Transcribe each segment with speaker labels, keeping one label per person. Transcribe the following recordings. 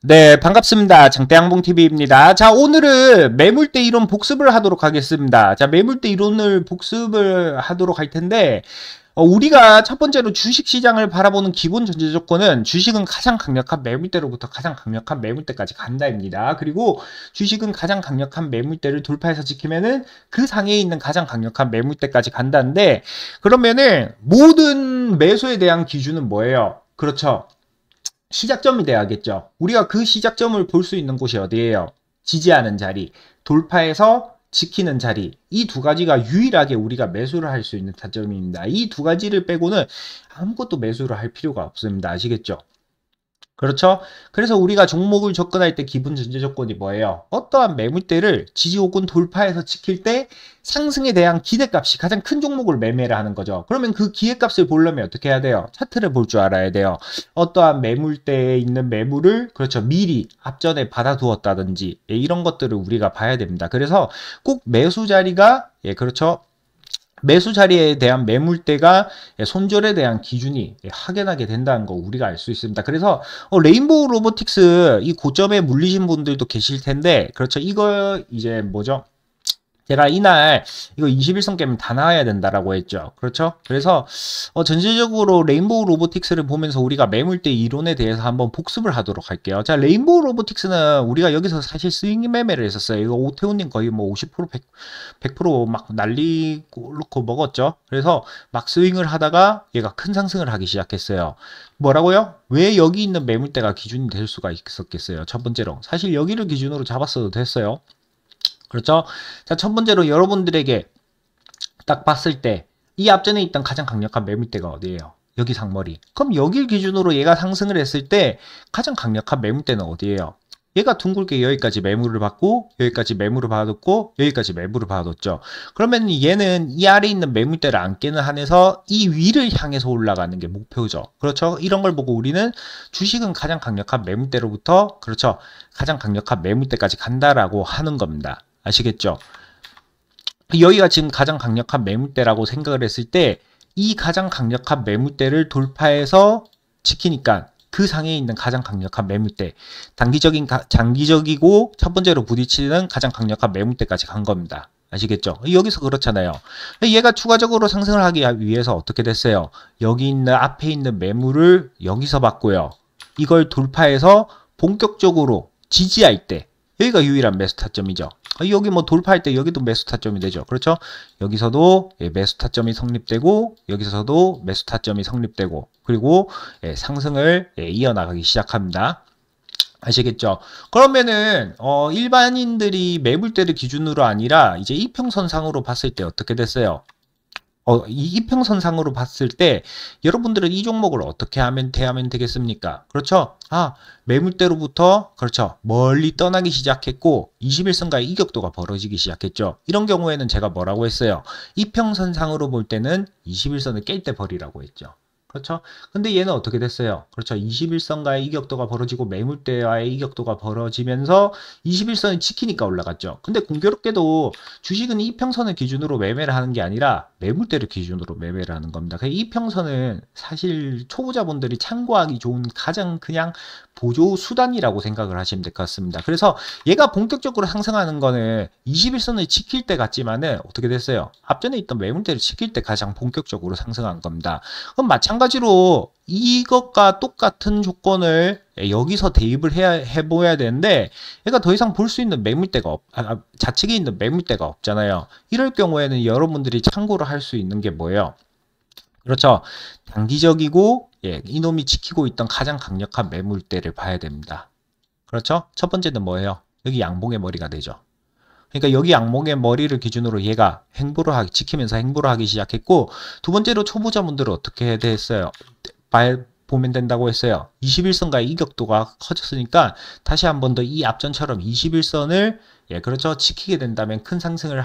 Speaker 1: 네, 반갑습니다. 장대양봉TV입니다. 자, 오늘은 매물대 이론 복습을 하도록 하겠습니다. 자, 매물대 이론을 복습을 하도록 할 텐데, 우리가 첫 번째로 주식시장을 바라보는 기본 전제 조건은 주식은 가장 강력한 매물대로부터 가장 강력한 매물대까지 간다입니다. 그리고 주식은 가장 강력한 매물대를 돌파해서 지키면은 그 상에 있는 가장 강력한 매물대까지 간다는데, 그러면은 모든 매수에 대한 기준은 뭐예요? 그렇죠. 시작점이 돼야겠죠. 우리가 그 시작점을 볼 수 있는 곳이 어디예요? 지지하는 자리, 돌파해서 지키는 자리. 이 두 가지가 유일하게 우리가 매수를 할 수 있는 타점입니다. 이 두 가지를 빼고는 아무것도 매수를 할 필요가 없습니다. 아시겠죠? 그렇죠? 그래서 우리가 종목을 접근할 때 기본 전제 조건이 뭐예요? 어떠한 매물대를 지지 혹은 돌파해서 지킬 때 상승에 대한 기대값이 가장 큰 종목을 매매를 하는 거죠. 그러면 그 기대값을 보려면 어떻게 해야 돼요? 차트를 볼 줄 알아야 돼요. 어떠한 매물대에 있는 매물을 그렇죠. 미리 앞전에 받아두었다든지 이런 것들을 우리가 봐야 됩니다. 그래서 꼭 매수 자리가 그렇죠. 매수 자리에 대한 매물대가 손절에 대한 기준이 확연하게 된다는 거 우리가 알 수 있습니다. 그래서 레인보우 로보틱스 이 고점에 물리신 분들도 계실 텐데 그렇죠. 이거 이제 뭐죠? 제가 이날 이거 21선 깨면 다 나와야 된다라고 했죠. 그렇죠? 그래서 전체적으로 레인보우 로보틱스를 보면서 우리가 매물대 이론에 대해서 한번 복습을 하도록 할게요. 자, 레인보우 로보틱스는 우리가 여기서 사실 스윙 매매를 했었어요. 이거 오태훈님 거의 뭐 50%, 100%막 날리고 놓고 먹었죠. 그래서 막 스윙을 하다가 얘가 큰 상승을 하기 시작했어요. 뭐라고요? 왜 여기 있는 매물대가 기준이 될 수가 있었겠어요? 첫 번째로 사실 여기를 기준으로 잡았어도 됐어요. 그렇죠? 자, 첫 번째로 여러분들에게 딱 봤을 때 이 앞전에 있던 가장 강력한 매물대가 어디예요? 여기 상머리. 그럼 여길 기준으로 얘가 상승을 했을 때 가장 강력한 매물대는 어디예요? 얘가 둥글게 여기까지 매물을 받고 여기까지 매물을 받았고 여기까지 매물을 받았죠. 그러면 얘는 이 아래에 있는 매물대를 안 깨는 한에서 이 위를 향해서 올라가는 게 목표죠. 그렇죠? 이런 걸 보고 우리는 주식은 가장 강력한 매물대로부터 그렇죠. 가장 강력한 매물대까지 간다라고 하는 겁니다. 아시겠죠? 여기가 지금 가장 강력한 매물대라고 생각을 했을 때 이 가장 강력한 매물대를 돌파해서 지키니까 그 상에 있는 가장 강력한 매물대 장기적이고 첫 번째로 부딪히는 가장 강력한 매물대까지 간 겁니다. 아시겠죠? 여기서 그렇잖아요. 얘가 추가적으로 상승을 하기 위해서 어떻게 됐어요? 여기 있는 앞에 있는 매물을 여기서 받고요. 이걸 돌파해서 본격적으로 지지할 때 여기가 유일한 매수 타점이죠. 여기 뭐 돌파할 때 여기도 매수 타점이 되죠. 그렇죠? 여기서도 매수 타점이 성립되고 여기서도 매수 타점이 성립되고 그리고 상승을 이어나가기 시작합니다. 아시겠죠? 그러면은 일반인들이 매물대를 기준으로 아니라 이제 이평선상으로 봤을 때 어떻게 됐어요? 이 이평선상으로 봤을 때 여러분들은 이 종목을 어떻게 하면 대하면 되겠습니까? 그렇죠? 매물대로부터 그렇죠. 멀리 떠나기 시작했고 21선과의 이격도가 벌어지기 시작했죠. 이런 경우에는 제가 뭐라고 했어요? 이평선상으로 볼 때는 21선을 깰 때 버리라고 했죠. 그렇죠? 근데 얘는 어떻게 됐어요? 그렇죠. 21선과의 이격도가 벌어지고 매물대와의 이격도가 벌어지면서 21선을 지키니까 올라갔죠. 근데 공교롭게도 주식은 이평선을 기준으로 매매를 하는 게 아니라 매물대를 기준으로 매매를 하는 겁니다. 이평선은 사실 초보자분들이 참고하기 좋은 가장 그냥 보조 수단이라고 생각을 하시면 될 것 같습니다. 그래서 얘가 본격적으로 상승하는 거는 21선을 지킬 때 같지만은 어떻게 됐어요? 앞전에 있던 매물대를 지킬 때 가장 본격적으로 상승한 겁니다. 그럼 마찬가지로 이것과 똑같은 조건을 여기서 대입을 해보야 되는데 얘가 더 이상 볼 수 있는 매물대가 좌측에 있는 매물대가 없잖아요. 이럴 경우에는 여러분들이 참고를 할 수 있는 게 뭐예요? 그렇죠. 단기적이고 이놈이 지키고 있던 가장 강력한 매물대를 봐야 됩니다. 그렇죠? 첫 번째는 뭐예요? 여기 양봉의 머리가 되죠. 그러니까 여기 양봉의 머리를 기준으로 얘가 지키면서 행보를 하기 시작했고 두 번째로 초보자분들은 어떻게 됐어요? 보면 된다고 했어요. 21선과의 이격도가 커졌으니까 다시 한 번 더 이 앞전처럼 21선을 그렇죠. 지키게 된다면 큰 상승을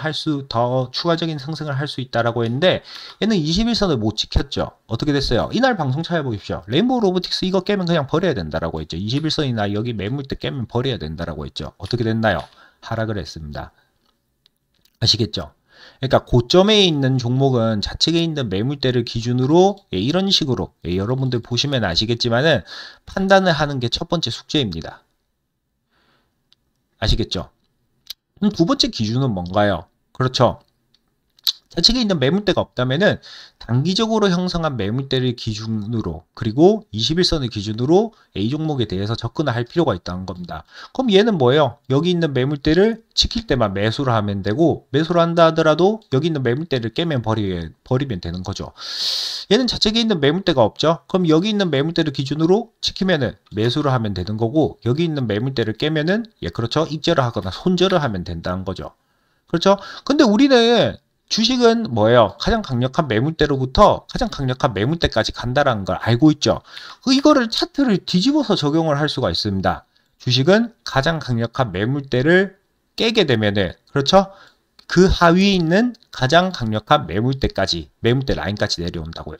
Speaker 1: 더 추가적인 상승을 할 수 있다라고 했는데 얘는 21선을 못 지켰죠. 어떻게 됐어요? 이날 방송 찾아보십시오. 레인보우 로보틱스 이거 깨면 그냥 버려야 된다라고 했죠. 21선이나 여기 매물대 깨면 버려야 된다라고 했죠. 어떻게 됐나요? 하락을 했습니다. 아시겠죠? 그러니까 고점에 있는 종목은 좌측에 있는 매물대를 기준으로 이런 식으로 여러분들 보시면 아시겠지만은 판단을 하는 게 첫 번째 숙제입니다. 아시겠죠? 그럼 두 번째 기준은 뭔가요? 그렇죠. 좌측에 있는 매물대가 없다면은 단기적으로 형성한 매물대를 기준으로 그리고 21선을 기준으로 A 종목에 대해서 접근을 할 필요가 있다는 겁니다. 그럼 얘는 뭐예요? 여기 있는 매물대를 지킬 때만 매수를 하면 되고 매수를 한다 하더라도 여기 있는 매물대를 깨면 버리면 되는 거죠. 얘는 좌측에 있는 매물대가 없죠? 그럼 여기 있는 매물대를 기준으로 지키면은 매수를 하면 되는 거고 여기 있는 매물대를 깨면은 그렇죠. 익절을 하거나 손절을 하면 된다는 거죠. 그렇죠? 근데 우리는 주식은 뭐예요? 가장 강력한 매물대로부터 가장 강력한 매물대까지 간다라는 걸 알고 있죠. 이거를 차트를 뒤집어서 적용을 할 수가 있습니다. 주식은 가장 강력한 매물대를 깨게 되면은 그렇죠? 그 하위에 있는 가장 강력한 매물대 라인까지 내려온다고요.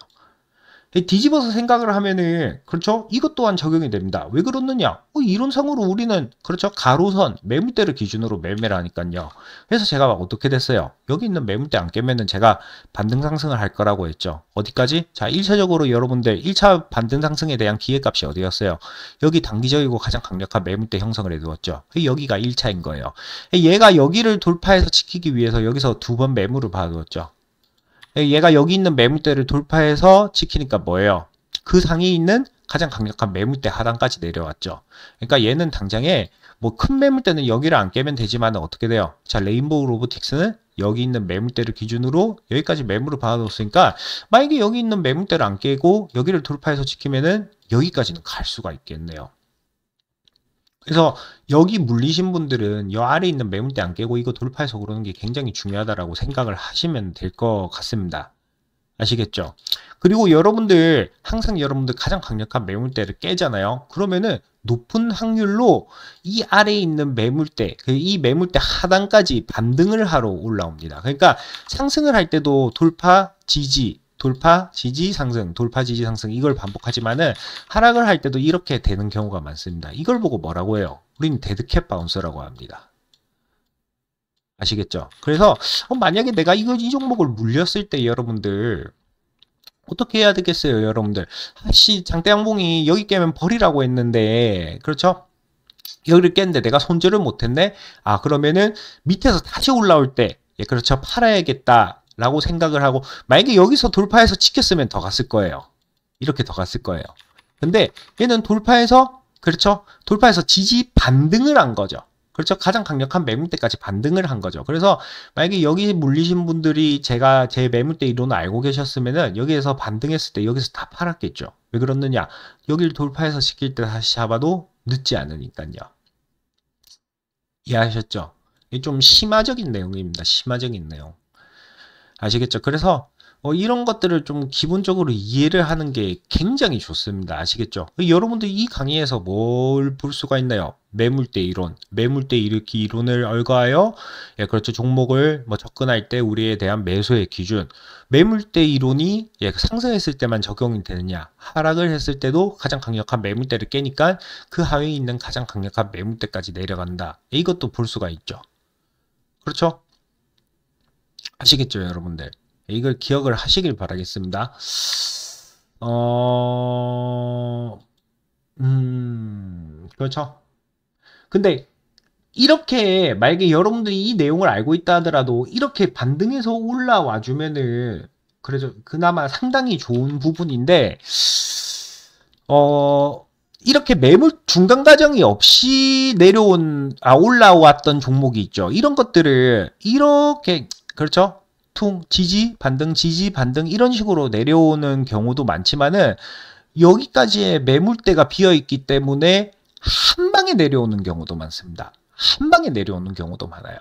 Speaker 1: 뒤집어서 생각을 하면은 그렇죠? 이것 또한 적용이 됩니다. 왜 그렇느냐? 이론상으로 우리는 그렇죠? 가로선 매물대를 기준으로 매매를 하니까요. 그래서 제가 어떻게 됐어요? 여기 있는 매물대 안 깨면은 제가 반등 상승을 할 거라고 했죠. 어디까지? 자, 1차적으로 여러분들 1차 반등 상승에 대한 기회값이 어디였어요? 여기 단기적이고 가장 강력한 매물대 형성을 해두었죠. 여기가 1차인 거예요. 얘가 여기를 돌파해서 지키기 위해서 여기서 두 번 매물을 받아두었죠. 얘가 여기 있는 매물대를 돌파해서 지키니까 뭐예요? 그 상위에 있는 가장 강력한 매물대 하단까지 내려왔죠. 그러니까 얘는 당장에 뭐 큰 매물대는 여기를 안 깨면 되지만 어떻게 돼요? 자, 레인보우 로보틱스는 여기 있는 매물대를 기준으로 여기까지 매물을 받아뒀으니까 만약에 여기 있는 매물대를 안 깨고 여기를 돌파해서 지키면은 여기까지는 갈 수가 있겠네요. 그래서 여기 물리신 분들은 이 아래 있는 매물대 안 깨고 이거 돌파해서 오르는 게 굉장히 중요하다라고 생각을 하시면 될 것 같습니다. 아시겠죠? 그리고 여러분들 항상 여러분들 가장 강력한 매물대를 깨잖아요. 그러면은 높은 확률로 이 아래에 있는 매물대, 이 매물대 하단까지 반등을 하러 올라옵니다. 그러니까 상승을 할 때도 돌파, 지지, 상승, 돌파, 지지, 상승 이걸 반복하지만은 하락을 할 때도 이렇게 되는 경우가 많습니다. 이걸 보고 뭐라고 해요? 우리는 데드캣 바운스라고 합니다. 아시겠죠? 그래서 만약에 내가 이 종목을 물렸을 때 여러분들 어떻게 해야 되겠어요? 여러분들 장대양봉이 여기 깨면 버리라고 했는데 그렇죠? 여기를 깼는데 내가 손절을 못했네? 그러면은 밑에서 다시 올라올 때 그렇죠? 팔아야겠다 라고 생각을 하고 만약에 여기서 돌파해서 지켰으면 더 갔을 거예요. 이렇게 더 갔을 거예요. 근데 얘는 돌파해서 그렇죠? 돌파해서 지지 반등을 한 거죠. 그렇죠? 가장 강력한 매물대까지 반등을 한 거죠. 그래서 만약에 여기 물리신 분들이 제가 제 매물대 이론을 알고 계셨으면은 여기에서 반등했을 때 여기서 다 팔았겠죠. 왜 그렇느냐? 여기를 돌파해서 지킬 때 다시 잡아도 늦지 않으니까요. 이해하셨죠? 이게 좀 심화적인 내용입니다. 심화적인 내용. 아시겠죠? 그래서 이런 것들을 좀 기본적으로 이해를 하는 게 굉장히 좋습니다. 아시겠죠? 여러분들 이 강의에서 뭘 볼 수가 있나요? 매물대 이론, 매물대 일으키 이론을 얼거하여 그렇죠. 종목을 접근할 때 우리에 대한 매수의 기준, 매물대 이론이 상승했을 때만 적용이 되느냐, 하락을 했을 때도 가장 강력한 매물대를 깨니까 그 하위에 있는 가장 강력한 매물대까지 내려간다. 이것도 볼 수가 있죠. 그렇죠? 아시겠죠, 여러분들? 이걸 기억을 하시길 바라겠습니다. 그렇죠. 근데 이렇게 만약에 여러분들이 이 내용을 알고 있다 하더라도 이렇게 반등해서 올라와 주면은 그래서 그나마 상당히 좋은 부분인데 이렇게 매물 중간 과정이 없이 올라왔던 종목이 있죠. 이런 것들을 이렇게 그렇죠? 지지, 반등, 지지, 반등 이런 식으로 내려오는 경우도 많지만은 여기까지의 매물대가 비어있기 때문에 한 방에 내려오는 경우도 많습니다. 한 방에 내려오는 경우도 많아요.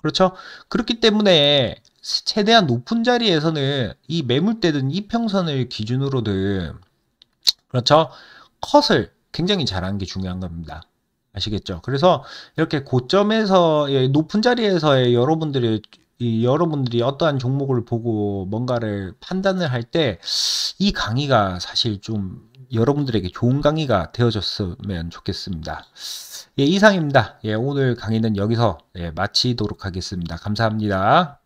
Speaker 1: 그렇죠? 그렇기 때문에 최대한 높은 자리에서는 이 매물대든 이평선을 기준으로든 그렇죠? 컷을 굉장히 잘하는 게 중요한 겁니다. 아시겠죠? 그래서 이렇게 고점에서 높은 자리에서의 여러분들이 어떠한 종목을 보고 뭔가를 판단을 할 때 이 강의가 사실 좀 여러분들에게 좋은 강의가 되어줬으면 좋겠습니다. 이상입니다. 오늘 강의는 여기서 마치도록 하겠습니다. 감사합니다.